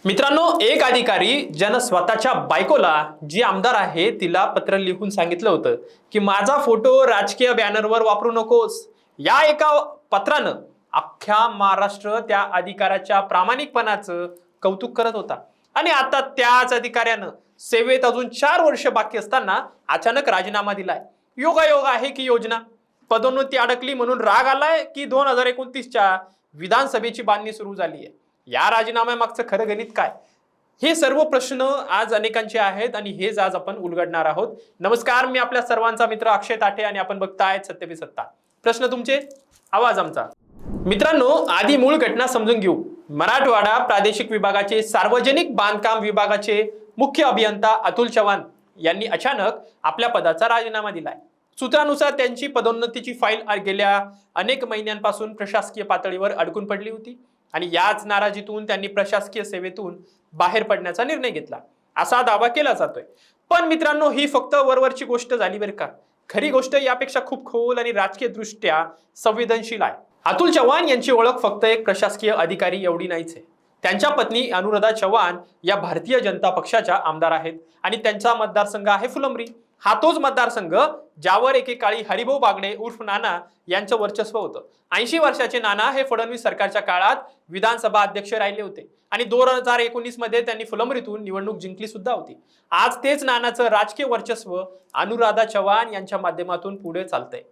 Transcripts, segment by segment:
मित्रांनो, एक अधिकारी ज्यानं स्वतःच्या बायकोला जी आमदार आहे तिला पत्र लिहून सांगितलं होतं की माझा फोटो राजकीय बॅनरवर वापरू नकोस, या एका पत्रानं अख्ख्या महाराष्ट्र त्या अधिकाऱ्याच्या प्रामाणिकपणाचं कौतुक करत होता. आणि आता त्याच अधिकाऱ्यानं सेवेत अजून 4 वर्ष बाकी असताना अचानक राजीनामा दिलाय. योगायोग आहे की योजना? पदोन्नती अडकली म्हणून राग आलाय की 2029च्या विधानसभेची बांधणी सुरू झाली आहे? या राजीनाम्यामागचं खरं गणित काय? हे सर्व प्रश्न आज अनेकांचे आहेत आणि हेच आज आपण उलगडणार आहोत. नमस्कार, मी आपल्या सर्वांचा मित्र अक्षय ताठे आणि आपण बघताय सत्य पे सत्ता. प्रश्न तुमचे, आवाज आमचा. मित्रांनो, आधी मूळ घटना समजून घेऊ. मराठवाडा प्रादेशिक विभागाचे सार्वजनिक बांधकाम विभागाचे मुख्य अभियंता अतुल चव्हाण यांनी अचानक आपल्या पदाचा राजीनामा दिलाय. सूत्रानुसार त्यांची पदोन्नतीची फाईल गेल्या अनेक महिन्यांपासून प्रशासकीय पातळीवर अडकून पडली होती आणि याच नाराजीतून त्यांनी प्रशासकीय सेवेतून बाहेर पडण्याचा निर्णय घेतला, असा दावा केला जातोय. पण मित्रांनो, ही फक्त वरवरची गोष्ट झाली बरं का. खरी गोष्ट यापेक्षा खूप खोल आणि राजकीय दृष्ट्या संवेदनशील आहे. अतुल चव्हाण यांची ओळख फक्त एक प्रशासकीय अधिकारी एवढी नाहीच आहे. त्यांच्या पत्नी अनुराधा चव्हाण या भारतीय जनता पक्षाच्या आमदार आहेत आणि त्यांचा मतदारसंघ आहे फुलंब्री. हा तोच मतदारसंघ ज्यावर एकेकाळी हरिभाऊ बागडे उर्फ नाना यांचं वर्चस्व होतं. 80 वर्षाचे नाना हे फडणवीस सरकारच्या काळात विधानसभा अध्यक्ष राहिले होते आणि 2019 मध्ये त्यांनी फुलंब्रीतून निवडणूक जिंकली सुद्धा होती. आज तेच नानाचं राजकीय वर्चस्व अनुराधा चव्हाण यांच्या माध्यमातून पुढे चालतंय.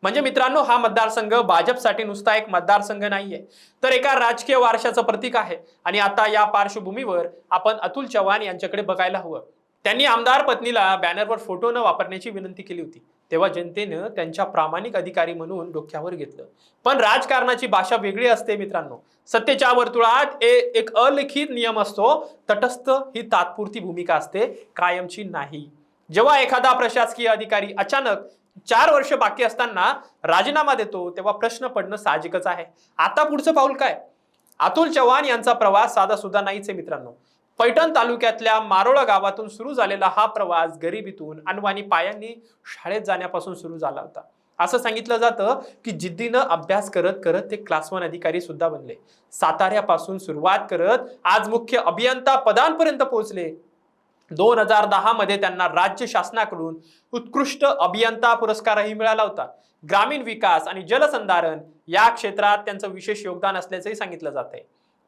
म्हणजे मित्रांनो, हा मतदारसंघ भाजपसाठी नुसता एक मतदारसंघ नाहीये, तर एका राजकीय वारशाचं प्रतीक आहे. आणि आता या पार्श्वभूमीवर आपण अतुल चव्हाण यांच्याकडे बघायला हवं. त्यांनी आमदार पत्नीला बॅनरवर फोटो न वापरण्याची विनंती केली होती, तेव्हा जनतेनं त्यांच्या प्रामाणिक अधिकारी म्हणून डोक्यावर घेतलं. पण राजकारणाची भाषा वेगळी असते मित्रांनो. सत्तेच्या वर्तुळात एक अलिखित नियम असतो, तटस्थ ही तात्पुरती भूमिका असते, कायमची नाही. जेव्हा एखादा प्रशासकीय अधिकारी अचानक 4 वर्ष बाकी असताना राजीनामा देतो, तेव्हा प्रश्न पडणं साहजिकच आहे. आता पुढचं पाऊल काय? अतुल चव्हाण यांचा प्रवास साधा सुद्धा नाहीच आहे मित्रांनो. पैठण तालुक्यातल्या मारोळा गावातून सुरू झालेला हा प्रवास गरिबीतून अनवाणी पायांनी शाळेत जाण्यापासून सुरू झाला होता. असं सांगितलं जातं की जिद्दीनं अभ्यास करत करत ते क्लास 1 अधिकारी सुद्धा बनले. साताऱ्यापासून सुरुवात करत आज मुख्य अभियंता पदांपर्यंत पोहोचले. 2010 मध्ये त्यांना राज्य शासनाकडून उत्कृष्ट अभियंता पुरस्कारही मिळाला होता. ग्रामीण विकास आणि जलसंधारण या क्षेत्रात त्यांचं विशेष योगदान असल्याचंही सांगितलं जातंय.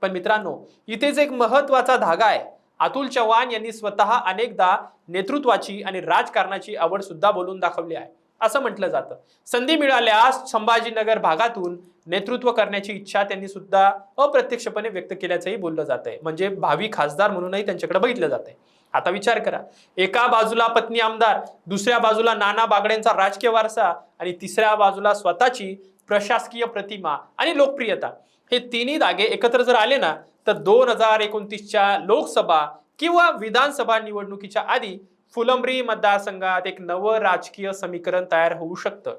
पण मित्रांनो, इथेच एक महत्वाचा धागा आहे. अतुल चव्हाण यांनी स्वतः अनेकदा नेतृत्वाची आणि राजकारणाची आवड सुद्धा बोलून दाखवली आहे. असं म्हटलं जातं, संधी मिळाल्यास संभाजीनगर भागातून नेतृत्व करण्याची इच्छा त्यांनी सुद्धा अप्रत्यक्षपणे व्यक्त केल्याचंही बोललं जातंय. म्हणजे भावी खासदार म्हणूनही त्यांच्याकडे बघितलं जातंय. आता विचार करा, एका बाजूला पत्नी आमदार, दुसऱ्या बाजूला नाना बागडेंचा राजकीय वारसा आणि तिसऱ्या बाजूला स्वतःची प्रशासकीय प्रतिमा आणि लोकप्रियता. हे तिन्ही धागे एकत्र जर आले ना, तर 2029च्या लोकसभा किंवा विधानसभा निवडणुकीच्या आधी फुलंब्री मतदारसंघात एक नवं राजकीय समीकरण तयार होऊ शकतं,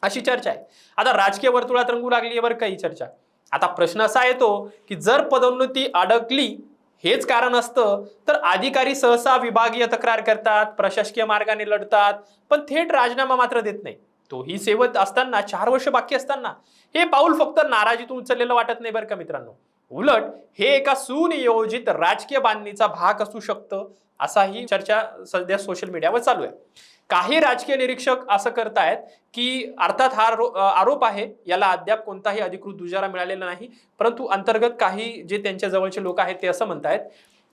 अशी चर्चा आहे. आता राजकीय वर्तुळात रंगू लागली आहे बरं का ही चर्चा. आता प्रश्न असा येतो की जर पदोन्नती अडकली हेच कारण असतं, तर अधिकारी सहसा विभागीय तक्रार करतात, प्रशासकीय मार्गाने लढतात, पण थेट राजीनामा मात्र देत नाही. तोही सेवेत असताना 4 वर्ष बाकी असताना. हे पाऊल फक्त नाराजीतून उचललेलं वाटत नाही बरं का मित्रांनो. उलट हे एका सुनियोजित राजकीय बांधणीचा भाग असू शकतं, असाही चर्चा सध्या सोशल मीडियावर चालू आहे. काही राजकीय निरीक्षक असं करतायत की अर्थात हा आरोप आहे, याला अद्याप कोणताही अधिकृत दुजारा मिळालेला नाही, परंतु अंतर्गत काही जे त्यांच्या जवळचे लोक आहेत ते असं म्हणतायत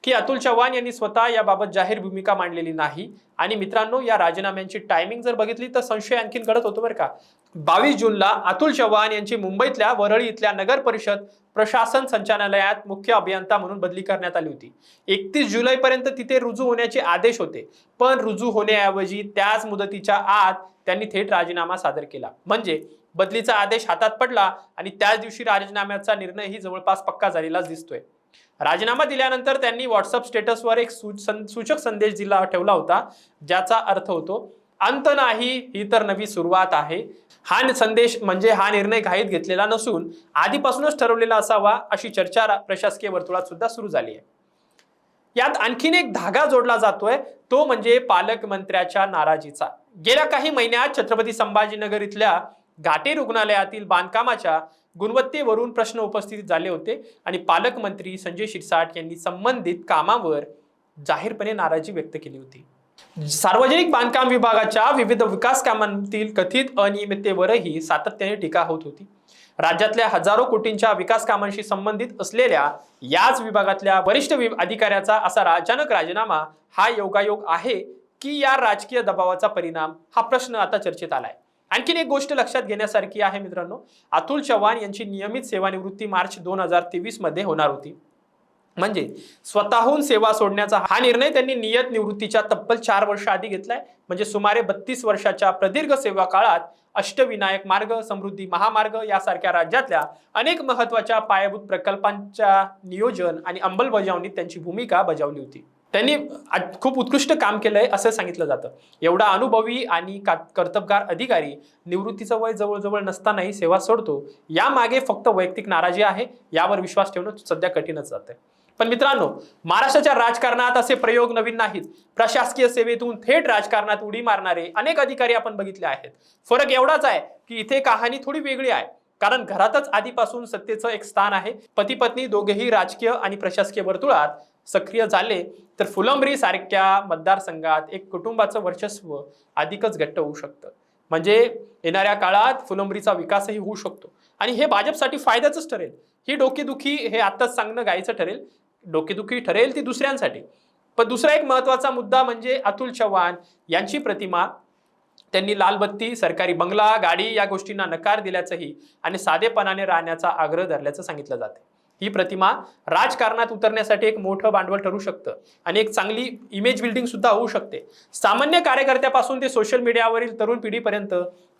की अतुल चव्हाण यांनी स्वतः याबाबत जाहीर भूमिका मांडलेली नाही. आणि मित्रांनो, या राजीनाम्यांची टायमिंग जर बघितली तर संशय आणखीन गडद होतो बरं का. 22 जूनला अतुल चव्हाण यांची मुंबईतल्या वरळी इथल्या नगर परिषद प्रशासन संचालनालयात मुख्य अभियंता म्हणून बदली करण्यात आली होती. 31 जुलैपर्यंत तिथे रुजू होण्याचे आदेश होते, पण रुजू होण्याऐवजी त्याच मुदतीच्या आत त्यांनी थेट राजीनामा सादर केला. म्हणजे बदलीचा आदेश हातात पडला आणि त्याच दिवशी राजीनाम्याचा निर्णयही जवळपास पक्का झालेलाच दिसतोय. राजीनामा दिल्यानंतर त्यांनी व्हॉट्सअप स्टेटसवर एक सूचक संदेश ठेवला होता, ज्याचा अर्थ होतो अंत नाही, ही तर नवी सुरुवात आहे. हा संदेश म्हणजे हा निर्णय घाईत घेतलेला नसून आधीपासूनच ठरवलेला असावा, अशी चर्चा प्रशासकीय वर्तुळात सुद्धा सुरू झाली आहे. यात आणखीन एक धागा जोडला जातोय, तो म्हणजे पालकमंत्र्याच्या नाराजीचा. गेल्या काही महिन्यात छत्रपती संभाजीनगर इथल्या घाटे रुग्णालयातील बांधकामाच्या गुणवत्तेवरून प्रश्न उपस्थित झाले होते आणि पालकमंत्री संजय शिरसाट यांनी संबंधित कामावर जाहीरपणे नाराजी व्यक्त केली होती. सार्वजनिक बांधकाम विभागाच्या विविध विकास कामांतील कथित अनियमिततेवरही सातत्याने टीका होत होती. राज्यातल्या हजारो कोटींच्या विकास कामांशी संबंधित असलेल्या याच विभागातल्या वरिष्ठ अधिकाऱ्याचा असा अचानक राजीनामा हा योगायोग आहे की या राजकीय दबावाचा परिणाम, हा प्रश्न आता चर्चेत आलाय. आणखीन एक गोष्ट लक्षात घेण्यासारखी आहे मित्रांनो, अतुल चव्हाण यांची नियमित सेवानिवृत्ती मार्च 2023 मध्ये होणार होती. म्हणजे स्वतःहून सेवा सोडण्याचा हा निर्णय त्यांनी नियत निवृत्तीच्या तब्बल 4 वर्ष आधी घेतलाय. म्हणजे सुमारे 32 वर्षाच्या प्रदीर्घ सेवा काळात अष्टविनायक मार्ग, समृद्धी महामार्ग यासारख्या राज्यातल्या अनेक महत्त्वाच्या पायाभूत प्रकल्पांच्या नियोजन आणि अंमलबजावणीत त्यांची भूमिका बजावली होती. त्यांनी खूप उत्कृष्ट काम केलंय असं सांगितलं जातं. एवढा अनुभवी आणि कर्तबगार अधिकारी निवृत्तीचं वय जवळजवळ नसतानाही सेवा सोडतो, यामागे फक्त वैयक्तिक नाराजी आहे, यावर विश्वास ठेवणं सध्या कठीणच जातंय. पण मित्रांनो, महाराष्ट्राच्या राजकारणात असे प्रयोग नवीन नाहीत. प्रशासकीय सेवेतून थेट राजकारणात उडी मारणारे अनेक अधिकारी आपण बघितले आहेत. फरक एवढाच आहे की इथे कहाणी थोडी वेगळी आहे, कारण घरातच आधीपासून सत्तेचं एक स्थान आहे. पती पत्नी दोघेही राजकीय आणि प्रशासकीय वर्तुळात सक्रिय झाले तर फुलंब्री सारख्या मतदारसंघात एक कुटुंबाचं वर्चस्व अधिकच घट्ट होऊ शकतं. म्हणजे येणाऱ्या काळात फुलंब्रीचा विकासही होऊ शकतो आणि हे भाजपसाठी फायद्याचंच ठरेल. ही डोकेदुखी हे आत्ताच सांगणं गायचं ठरेल. डोकेदुखी ठरेल ती दुसऱ्यांसाठी. पण दुसरा एक महत्वाचा मुद्दा म्हणजे अतुल चव्हाण यांची प्रतिमा. त्यांनी लाल बत्ती, सरकारी बंगला, गाडी या गोष्टींना नकार दिल्याचंही आणि साधेपणाने राहण्याचा आग्रह धरल्याचं सांगितलं जाते. ही प्रतिमा राजकारणात उतरण्यासाठी एक मोठं भांडवल ठरू शकतं आणि एक चांगली इमेज बिल्डिंग सुद्धा होऊ शकते. सामान्य कार्यकर्त्यापासून ते सोशल मीडियावरील तरुण पिढीपर्यंत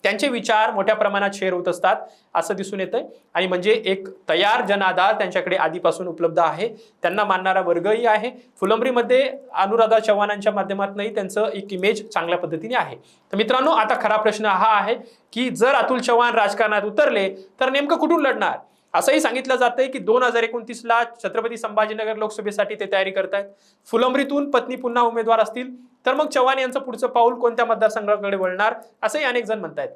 त्यांचे विचार मोठ्या प्रमाणात शेअर होत असतात असं दिसून येतंय. आणि म्हणजे एक तयार जनाधार त्यांच्याकडे आधीपासून उपलब्ध आहे. त्यांना मानणारा वर्गही आहे. फुलंब्रीमध्ये अनुराधा चव्हाणांच्या माध्यमातूनही त्यांचं एक इमेज चांगल्या पद्धतीने आहे. तर मित्रांनो, आता खरा प्रश्न हा आहे की जर अतुल चव्हाण राजकारणात उतरले तर नेमकं कुठून लढणार. असंही सांगितलं जातंय की 2029ला छत्रपती संभाजीनगर लोकसभेसाठी ते तयारी करतायत. फुलंब्रीतून पत्नी पुन्हा उमेदवार असतील तर मग चव्हाण यांचं पुढचं पाऊल कोणत्या मतदारसंघाकडे वळणार असंही अनेक जण म्हणतायत.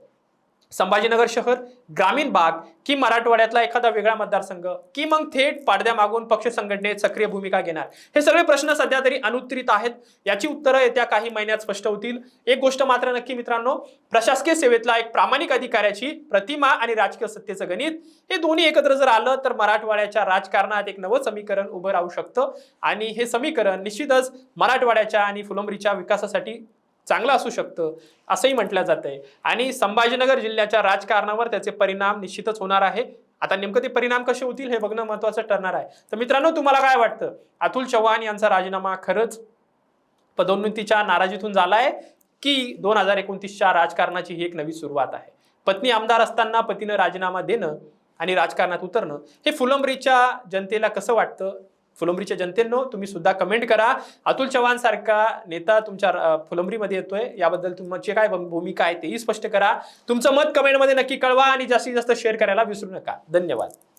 संभाजीनगर शहर, ग्रामीण भाग की मराठवाड्यातला एखादा वेगळा मतदारसंघ की मग थेट पाडद्यामागून पक्ष संघटनेत सक्रिय भूमिका घेणार, हे सगळे प्रश्न सध्या तरी अनुत्तरित आहेत. याची उत्तरं येत्या काही महिन्यात स्पष्ट होतील. एक गोष्ट मात्र नक्की मित्रांनो, प्रशासकीय सेवेतला एक प्रामाणिक अधिकाऱ्याची प्रतिमा आणि राजकीय सत्तेचं गणित हे दोन्ही एकत्र जर आलं तर मराठवाड्याच्या राजकारणात एक नवं समीकरण उभं राहू शकतं आणि हे समीकरण निश्चितच मराठवाड्याच्या आणि फुलंब्रीच्या विकासासाठी चांगलं असू शकतं असंही म्हटलं जातंय. आणि संभाजीनगर जिल्ह्याच्या राजकारणावर त्याचे परिणाम निश्चितच होणार आहे. आता नेमकं ते परिणाम कसे होतील हे बघणं महत्त्वाचं ठरणार आहे. तर मित्रांनो, तुम्हाला काय वाटतं, अतुल चव्हाण यांचा राजीनामा खरंच पदोन्नतीच्या नाराजीतून झालाय की 2029च्या राजकारणाची ही एक नवी सुरुवात आहे. पत्नी आमदार असताना पतीनं राजीनामा देणं आणि राजकारणात उतरणं हे फुलंब्रीच्या जनतेला कसं वाटतं? फुलंब्रीच्या जनतेनो तुम्ही सुद्धा कमेंट करा. अतुल चव्हाण सारखा नेता तुमच्या फुलंब्रीमध्ये येतोय, याबद्दल तुमची काय भूमिका आहे तेही स्पष्ट करा. तुमचं मत कमेंटमध्ये नक्की कळवा आणि जास्तीत जास्त शेअर करायला विसरू नका. धन्यवाद.